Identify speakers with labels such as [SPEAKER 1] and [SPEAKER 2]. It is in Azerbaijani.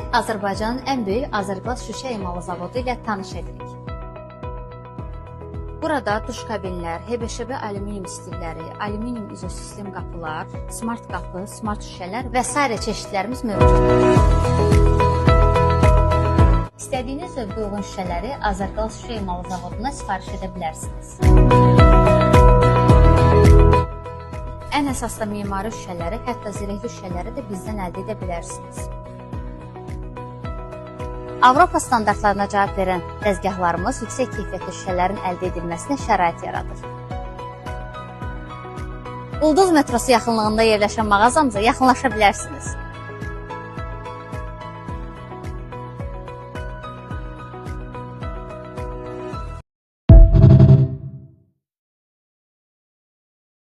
[SPEAKER 1] Azərbaycanın ən böyük Azərqaz şüşə emalı zavodu ilə tanış edirik. Burada duş kabinlər, HBŞB alüminium stilləri, alüminium izosistem qapılar, smart qapı, smart şüşələr və s. çeşidlərimiz mövcuddur. İstədiyiniz zövqə uyğun şüşələri Azərqaz şüşə emalı zavoduna sifariş edə bilərsiniz. Ən əsaslı mimari şüşələri, hətta zirehli şüşələri də bizdən əldə edə bilərsiniz. Avropa standartlarına cavab verən dəzgahlarımız yüksək keyfiyyətli şüşələrin əldə edilməsinə şərait yaradır. Ulduz metrosu yaxınlığında yerləşən mağazamıza yaxınlaşa bilərsiniz.